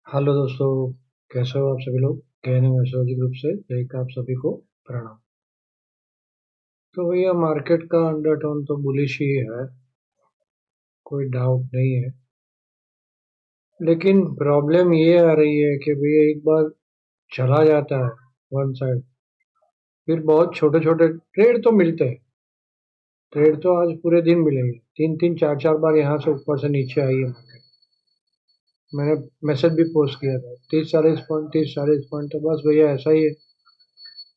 Hello दोस्तों, कैसे हो आप सभी लोग। गहन एस्ट्रोलॉजी ग्रुप से एक आप सभी को प्रणाम। तो भैया मार्केट का अंडरटोन तो बुलिश ही है, कोई डाउट नहीं है। लेकिन प्रॉब्लम ये आ रही है कि भैया एक बार चला जाता है वन साइड, फिर बहुत छोटे छोटे ट्रेड तो मिलते हैं। ट्रेड तो आज पूरे दिन मिलेंगे, तीन तीन चार चार बार यहाँ से ऊपर से नीचे आई है मार्केट। मैंने मैसेज भी पोस्ट किया था 30-40 पॉइंट, 30-40 पॉइंट, तो बस भैया ऐसा ही है।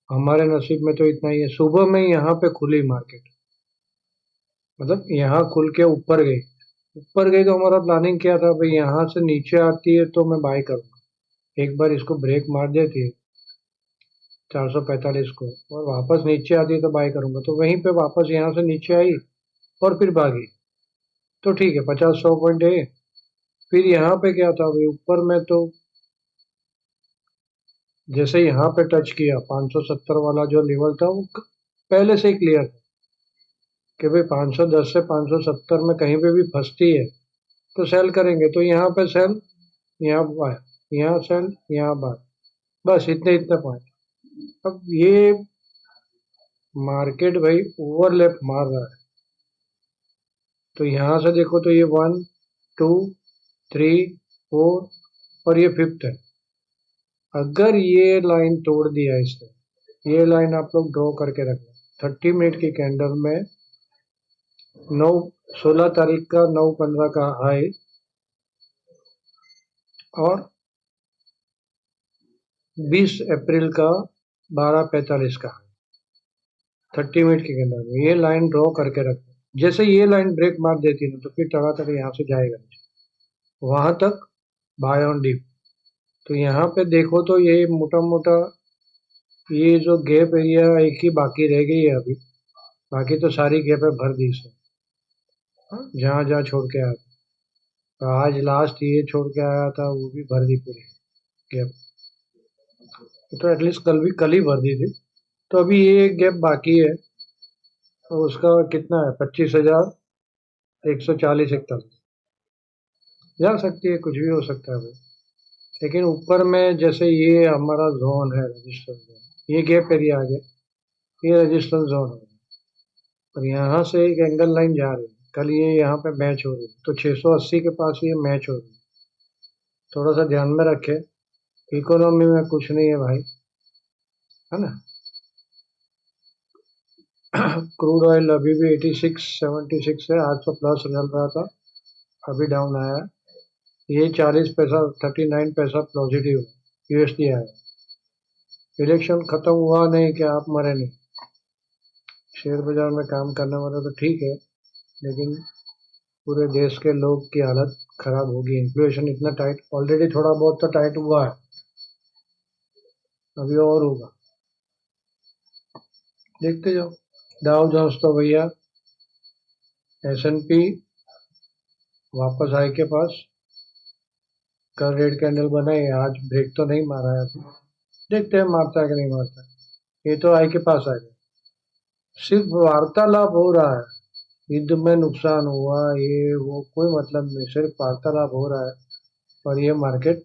हमारे नसीब में तो इतना ही है। सुबह में यहाँ पे खुली मार्केट, मतलब यहाँ खुल के ऊपर गई तो हमारा प्लानिंग क्या था भाई, यहाँ से नीचे आती है तो मैं बाय करूंगा। एक बार इसको ब्रेक मार देती है 445 को और वापस नीचे आती है तो बाय करूंगा। तो वहीं पे वापस यहाँ से नीचे आई और फिर भागी, तो ठीक है 50-100 पॉइंट है। फिर यहाँ पे क्या था भाई, ऊपर में तो जैसे यहाँ पे टच किया 570 वाला जो लेवल था वो पहले से ही क्लियर था कि भाई 510 से 570 में कहीं पे भी फंसती है तो सेल करेंगे। तो यहाँ पे सेल, यहाँ बाय, यहाँ सेल, यहाँ बाय, बस इतने इतने पॉइंट। अब ये मार्केट भाई ओवरलैप मार रहा है। तो यहाँ से देखो तो ये 1, 2, 3, 4 और ये फिफ्थ है। अगर ये लाइन तोड़ दिया इसने, ये लाइन आप लोग ड्रॉ करके रखना 30 मिनट की कैंडल में। 16 तारीख का 9:15 का हाई और 20 अप्रैल का 12:45 का, 30 मिनट की कैंडल में ये लाइन ड्रॉ करके रखना। जैसे ये लाइन ब्रेक मार देती है ना तो फिर तड़ातड़ यहाँ से जाएगा वहां तक बाय ऑन डिप। तो यहाँ पे देखो तो ये मोटा मोटा ये जो गैप एरिया एक ही बाकी रह गई है अभी, बाकी तो सारी गैप है भर दी इसने। जहाँ जहाँ छोड़ के आया था, तो आज लास्ट ये छोड़ के आया था वो भी भर दी पूरी गैप। तो एटलीस्ट कल ही भर दी थी। तो अभी ये एक गैप बाकी है, तो उसका कितना है, 25,140-41 जा सकती है, कुछ भी हो सकता है भाई। लेकिन ऊपर में जैसे ये हमारा जोन है रजिस्टर जोन, ये गैप एरिया आ गया, ये रजिस्टर जोन है। और यहाँ से एक एंगल लाइन जा रही है, कल ये यहाँ पे मैच हो रही है तो 680 के पास ये मैच हो रही है। थोड़ा सा ध्यान में रखे, इकोनॉमी में कुछ नहीं है भाई, है ना। क्रूड ऑयल अभी भी 86-76 है, आज तो प्लस चल रहा था, अभी डाउन आया है। ये 40 पैसा 39 पैसा पॉजिटिव यूएसडी आया। इलेक्शन खत्म हुआ नहीं कि आप मरे नहीं। शेयर बाजार में काम करने वाला तो ठीक है, लेकिन पूरे देश के लोग की हालत खराब होगी। इन्फ्लेशन इतना टाइट, ऑलरेडी थोड़ा बहुत तो टाइट हुआ है, अभी और होगा, देखते जाओ। डाउ जोन्स तो भैया S&P वापस आई के पास, कल रेड कैंडल बनाई, आज ब्रेक तो नहीं मारा है अभी, देखते हैं मारता है कि नहीं मारता है। ये तो आई के पास आएगा, सिर्फ वार्तालाप हो रहा है। युद्ध में नुकसान हुआ ये वो कोई मतलब नहीं, सिर्फ वार्तालाप हो रहा है। और ये मार्केट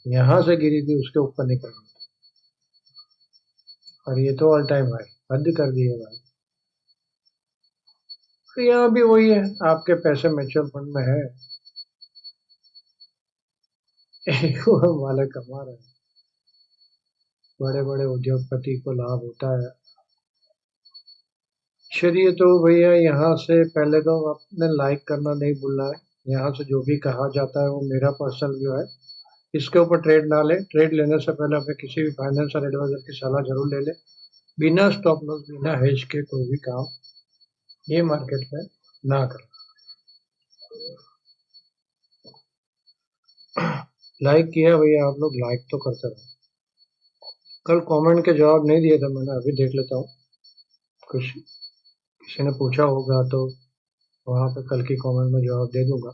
यहाँ से गिरी थी उसके ऊपर निकल गई, और ये तो ऑल टाइम हाई हद कर दी है भाई। तो यहाँ भी वही है, आपके पैसे म्यूचुअल फंड में है, एक और वाले कमा रहे हैं, बड़े बड़े उद्योगपति को लाभ होता है। चलिए तो भैया यहाँ से पहले तो आपने लाइक करना नहीं भूलना है। यहाँ से जो भी कहा जाता है वो मेरा पर्सनल व्यू है, इसके ऊपर ट्रेड ना ले। ट्रेड लेने से पहले अपने किसी भी फाइनेंशियल एडवाइजर की सलाह जरूर ले ले। बिना स्टॉप लॉस बिना हेज के कोई भी काम ये मार्केट में ना करें। लाइक किया भैया आप लोग, लाइक तो करते रहो। कल कमेंट के जवाब नहीं दिए थे मैंने, अभी देख लेता हूँ, कुछ किसी ने पूछा होगा तो वहां पे कल की कमेंट में जवाब दे दूंगा।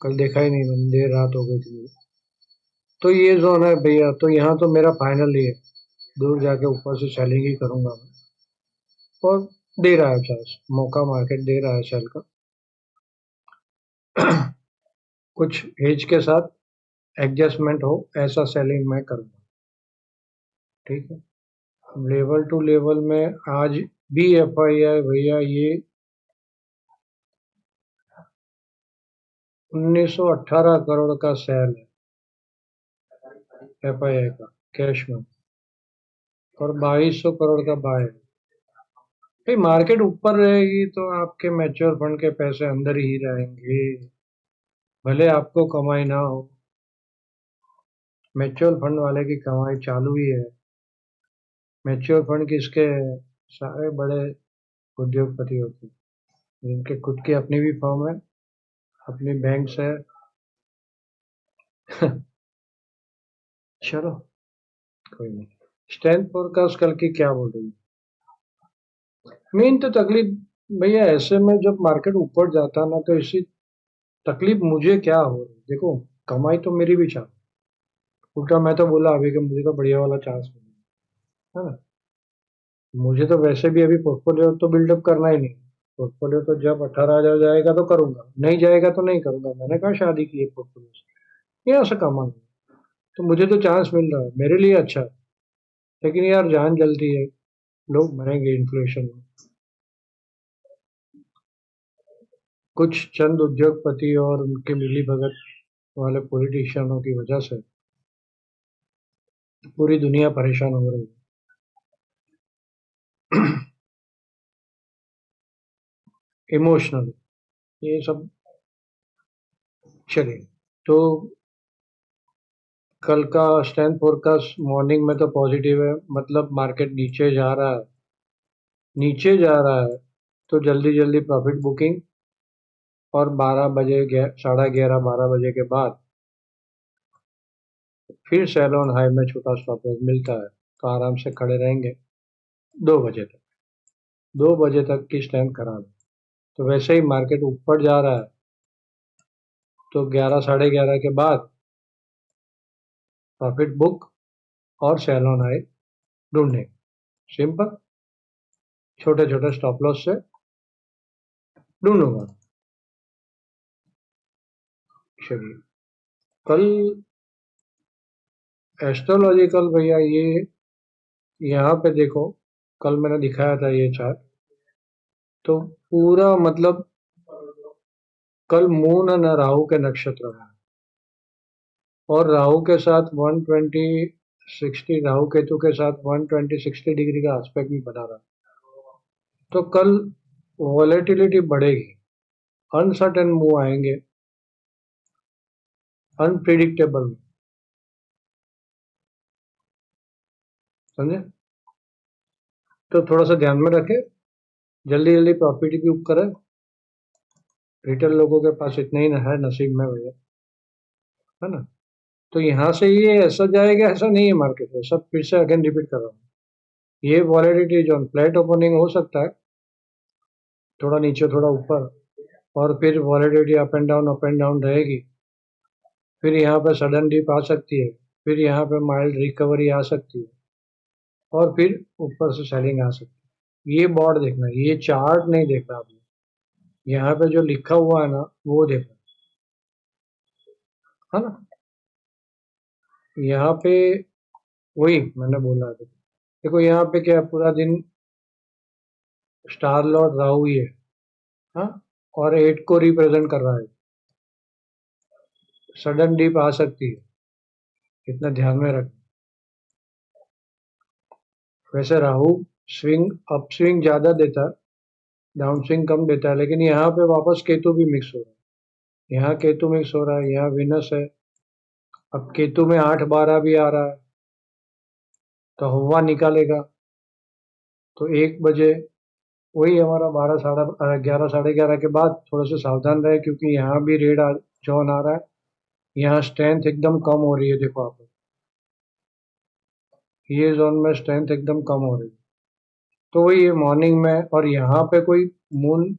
कल देखा ही नहीं मैंने, देर रात हो गई थी मुझे। तो ये जोन है भैया, तो यहाँ तो मेरा फाइनल ही है, दूर जाके ऊपर से सेलिंग ही करूंगा मैं। और दे रहा है चांस, मौका मार्केट दे रहा है सेल का। कुछ हेज के साथ एडजस्टमेंट हो ऐसा सेलिंग मैं करूँगा। ठीक है, लेवल टू लेवल में आज भी एफआईआई भैया ये 1918 करोड़ का सेल है एफआईआई का कैश में, और 2200 करोड़ का बाय है। भाई मार्केट ऊपर रहेगी तो आपके म्यूचुअल फंड के पैसे अंदर ही रहेंगे, भले आपको कमाई ना हो। म्यूचुअल फंड वाले की कमाई चालू ही है। म्यूचुअल फंड किसके है? सारे बड़े उद्योगपति होते हैं जिनके खुद की अपनी भी फर्म है, अपनी बैंक्स है। चलो कोई नहीं। स्ट्रेंथ फोरकास्ट कल की क्या बोल रही है? मेन तो तकलीफ भैया ऐसे में जब मार्केट ऊपर जाता ना तो इसी तकलीफ मुझे क्या हो रही, देखो कमाई तो मेरी भी चाह, उल्टा मैं तो बोला अभी कि मुझे तो बढ़िया वाला चांस मिला है ना। मुझे तो वैसे भी अभी पोर्टफोलियो तो बिल्डअप करना ही नहीं। पोर्टफोलियो तो जब 18,000 जाएगा तो करूंगा, नहीं जाएगा तो नहीं करूंगा। मैंने कहा शादी की है पोर्टफोलियो से, यहाँ से कमाऊंगा। तो मुझे तो चांस मिल रहा है, मेरे लिए अच्छा है। लेकिन यार जान जलती है, लोग मरेंगे इन्फ्लेशन में। कुछ चंद उद्योगपति और उनके मिली भगत वाले पॉलिटिशियनों की वजह से पूरी दुनिया परेशान हो रही है। इमोशनल ये सब। चलिए, तो कल का स्ट्रेंथ फोरकास्ट मॉर्निंग में तो पॉजिटिव है, मतलब मार्केट नीचे जा रहा है, नीचे जा रहा है तो जल्दी जल्दी प्रॉफिट बुकिंग, और 12 बजे 11:30 12 बजे के बाद फिर सेल ऑन हाई में छोटा स्टॉप लॉस मिलता है तो आराम से खड़े रहेंगे 2 बजे तक। 2 बजे तक की स्ट्रेंथ खराब है, तो वैसे ही मार्केट ऊपर जा रहा है तो 11 11:30 के बाद प्रॉफिट बुक और सेल ऑन हाई ढूंढने, सिंपल, छोटे छोटे स्टॉप लॉस से ढूंढूंगा। चलिए, कल एस्ट्रोलॉजिकल भैया ये यहाँ पे देखो, कल मैंने दिखाया था ये चार्ट, तो पूरा मतलब कल मून और राहु के नक्षत्र में, और राहु के साथ 120 60, राहु केतु के साथ 120 60 डिग्री का एस्पेक्ट भी बना रहा है। तो कल वॉलेटिलिटी बढ़ेगी, अनसर्टेन मूव आएंगे, अनप्रिडिक्टेबल, समझे? तो थोड़ा सा ध्यान में रखें, जल्दी जल्दी प्रॉफिट भी बुक करें। रिटेल लोगों के पास इतने ही है नसीब में भैया, है ना। तो यहाँ से ये ऐसा जाएगा ऐसा नहीं है मार्केट में, सब फिर से अगेन रिपीट कर रहा हूँ। ये वॉलेटिलिटी जो फ्लैट ओपनिंग हो सकता है, थोड़ा नीचे थोड़ा ऊपर, और फिर वॉलेटिलिटी अप एंड डाउन रहेगी। फिर यहाँ पे सडन डिप आ सकती है, फिर यहाँ पे माइल्ड रिकवरी आ सकती है, और फिर ऊपर से सेलिंग आ सकती है। ये बोर्ड देखना, ये चार्ट नहीं देखना आपने, यहाँ पे जो लिखा हुआ है ना वो देखना, है ना। यहाँ पे वही मैंने बोला था, देखो यहाँ पे क्या है, पूरा दिन स्टार लॉर्ड राहु ही है, हाँ, और 8 को रिप्रेजेंट कर रहा है। सडन डिप आ सकती है, इतना ध्यान में रख। वैसे राहु स्विंग अप स्विंग ज्यादा देता है, डाउन स्विंग कम देता है, लेकिन यहाँ पे वापस केतु भी मिक्स हो रहा है, यहाँ केतु मिक्स हो रहा है, यहाँ विनस है। अब केतु में 8 12 भी आ रहा है, तो हवा निकालेगा। तो 1 बजे वही हमारा 11 साढ़े 11 के बाद थोड़ा सा सावधान रहे, क्योंकि यहाँ भी जोन आ रहा है। यहाँ स्ट्रेंथ एकदम कम हो रही है, देखो आप, ये जोन में स्ट्रेंथ एकदम कम हो रही है। तो वही है मॉर्निंग में, और यहाँ पे कोई मून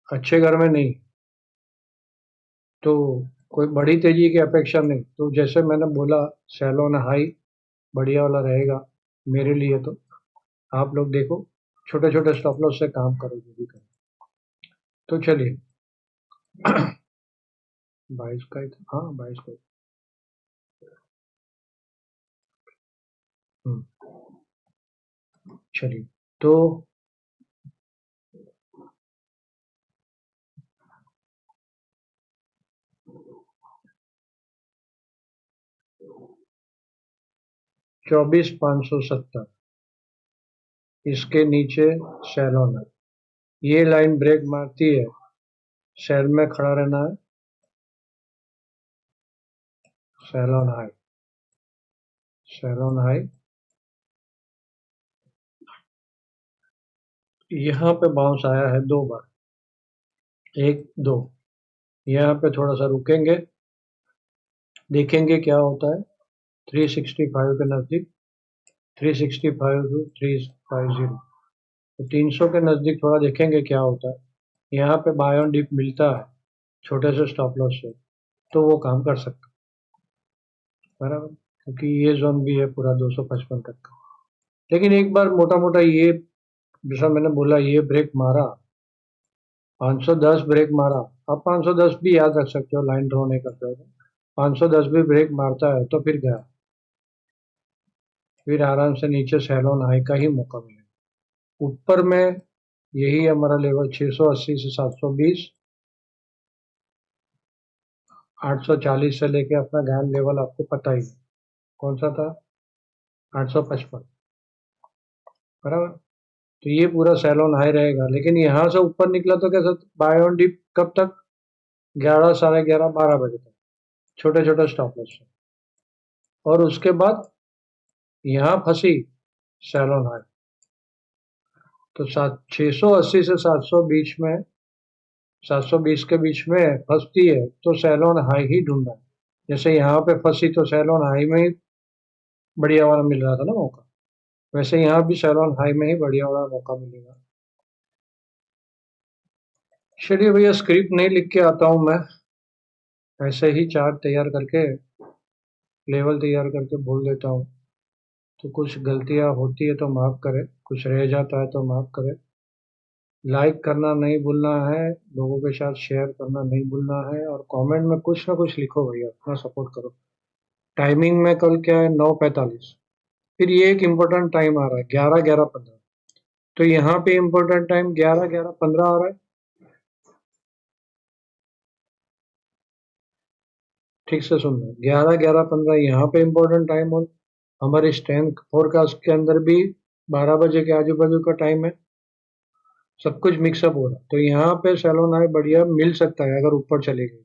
अच्छे घर में नहीं, तो कोई बड़ी तेजी की अपेक्षा नहीं। तो जैसे मैंने बोला, सेल ऑन हाई बढ़िया वाला रहेगा मेरे लिए। तो आप लोग देखो, छोटे छोटे स्टॉप लॉस से काम करो जो भी करो। तो चलिए, 22 का ही था, हाँ 22 का। चलिए, तो $24,570 इसके नीचे सेलोन है। ये लाइन ब्रेक मारती है, सेल में खड़ा रहना है, सेलोन हाई, सेलोन हाई। यहाँ पे बाउंस आया है 2 बार, 1 2। यहाँ पे थोड़ा सा रुकेंगे, देखेंगे क्या होता है। 365 के नज़दीक, 365 टू 350, तो 300 के नज़दीक थोड़ा देखेंगे क्या होता है। यहाँ पे बाय ऑन डिप मिलता है छोटे से स्टॉप लॉस से, तो वो काम कर सकता है बराबर, क्योंकि ये जोन भी है पूरा 255 तक का। लेकिन एक बार मोटा मोटा ये, जैसा मैंने बोला, ये ब्रेक मारा, 510 ब्रेक मारा। अब 510 भी याद रख सकते हो, लाइन ड्रॉ नहीं करते हो तो 510 भी ब्रेक मारता है तो फिर गया, फिर आराम से नीचे सेलोन हाई का ही मौका मिलेगा। ऊपर में यही हमारा लेवल 680 से 720, 840 से लेके अपना गैन लेवल आपको पता ही है कौन सा था, 855 बराबर। तो ये पूरा सेलोन हाई रहेगा, लेकिन यहाँ से ऊपर निकला तो कैसा, बाय ऑन डिप कब तक, 11 साढ़े 11 12 बजे तक, छोटे छोटे स्टॉप लॉस से। और उसके बाद यहाँ फंसी सेलोन हाई, तो 680 से 700 बीच में, 720 के बीच में फंसती है तो सेलोन हाई ही ढूंढना है। जैसे यहाँ पे फंसी तो सेलोन हाई में ही बढ़िया वाला मिल रहा था ना मौका, वैसे यहाँ भी सेलोन हाई में ही बढ़िया वाला मौका मिलेगा। चलिए भैया, स्क्रिप्ट नहीं लिख के आता हूँ मैं, ऐसे ही चार्ट तैयार करके, लेवल तैयार करके बोल देता हूँ। तो कुछ गलतियाँ होती है तो माफ़ करें, कुछ रह जाता है तो माफ़ करें। लाइक करना नहीं भूलना है, लोगों के साथ शेयर करना नहीं भूलना है, और कमेंट में कुछ ना कुछ लिखो भैया, अपना सपोर्ट करो। टाइमिंग में कल क्या है, 9:45। फिर ये एक इम्पोर्टेंट टाइम आ रहा है 11:11:15, तो यहाँ पे इम्पोर्टेंट टाइम 11:11:15 आ रहा है। ठीक से सुनना, 11:11:15 यहाँ पे इम्पोर्टेंट टाइम, और हमारे स्ट्रेंथ फोरकास्ट के अंदर भी 12 बजे के आजू बाजू का टाइम है। सब कुछ मिक्सअप हो रहा है, तो यहाँ पे सेलोन हाई बढ़िया मिल सकता है अगर ऊपर चले गए,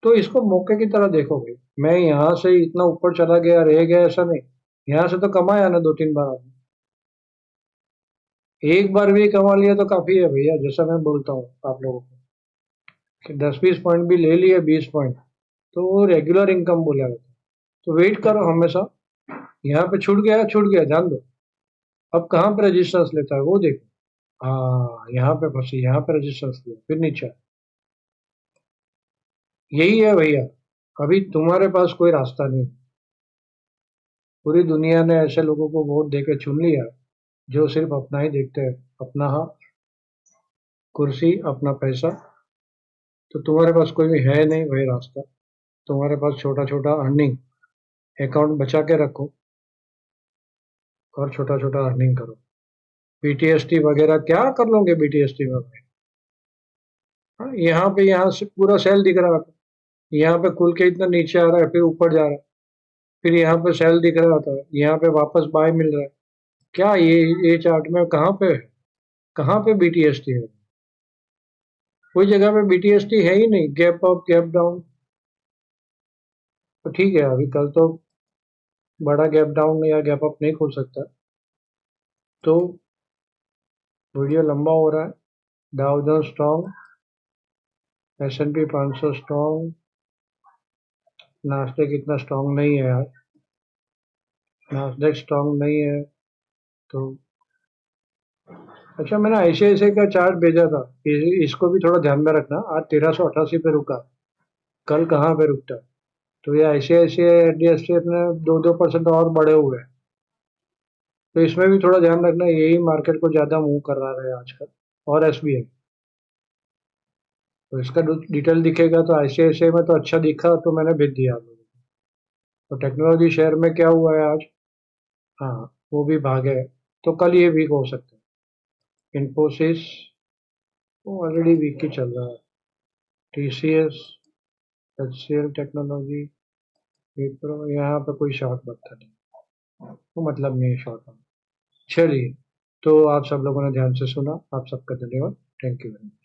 तो इसको मौके की तरह देखोगे। मैं यहाँ से इतना ऊपर चला गया रह गया ऐसा नहीं, यहाँ से तो कमाया ना 2-3 बार आपने, एक बार भी कमा लिया तो काफी है भैया। जैसा मैं बोलता हूँ आप लोगों को कि 10-20 पॉइंट भी ले लिए, 20 पॉइंट, तो वो रेगुलर इनकम बोला जाता है। तो वेट करो हमेशा, यहाँ पे छूट गया, छूट गया, जान दो। अब कहाँ पे रजिस्टेंस लेता है वो देखो। हाँ, यहाँ पे फंसी, यहाँ पे रजिस्टेंस लिया, फिर नीचे। यही है भैया, अभी तुम्हारे पास कोई रास्ता नहीं। पूरी दुनिया ने ऐसे लोगों को वोट देके चुन लिया जो सिर्फ अपना ही देखते हैं, अपना हक, कुर्सी, अपना पैसा। तो तुम्हारे पास कोई भी है नहीं वही रास्ता। तुम्हारे पास छोटा छोटा अर्निंग अकाउंट बचा के रखो, और छोटा छोटा अर्निंग करो। बीटीएसटी वगैरह क्या कर लोगे बीटीएसटी में भाई? हाँ, यहाँ पे, यहाँ से पूरा सेल दिख रहा था, यहाँ पे खुल के इतना नीचे आ रहा है, फिर ऊपर जा रहा है, फिर यहाँ पे सेल दिख रहा था, यहाँ पे वापस बाय मिल रहा है। क्या ये चार्ट में कहाँ पे है, कहाँ पे बीटीएसटी है? कोई जगह पे बीटीएसटी है ही नहीं, गैप अप गैप डाउन। तो ठीक है, अभी कल तो बड़ा गैप डाउन या गैप अप नहीं खुल सकता, तो वीडियो लंबा हो रहा है। Dow Jones strong, S&P 500 strong, नास्डेक इतना स्ट्रॉन्ग नहीं है यार, नास्डेक स्ट्रॉन्ग नहीं है। तो अच्छा, मैंने ICICI का चार्ट भेजा था, इसको भी थोड़ा ध्यान में रखना। आज 1388 पे रुका, कल कहाँ पे रुकता है। तो ये ICICI HDFC अपने 2-2% और बढ़े हुए हैं, तो इसमें भी थोड़ा ध्यान रखना, यही मार्केट को ज्यादा मूव कर रहा है आजकल। और SBI, तो इसका डिटेल दिखेगा, तो ICICI में तो अच्छा दिखा तो मैंने भेज दिया आप लोगों को। तो टेक्नोलॉजी शेयर में क्या हुआ है आज, हाँ, वो भी भागे, तो कल ये वीक हो सकता है। इन्फोसिस वो ऑलरेडी वीक ही चल रहा है। टीसीएस, एचसीएल टेक्नोलॉजी, विप्रो, यहाँ पे कोई शॉर्ट मत नहीं, वो मतलब नहीं है शॉर्ट में। चलिए, तो आप सब लोगों ने ध्यान से सुना, आप सबका धन्यवाद। Thank you.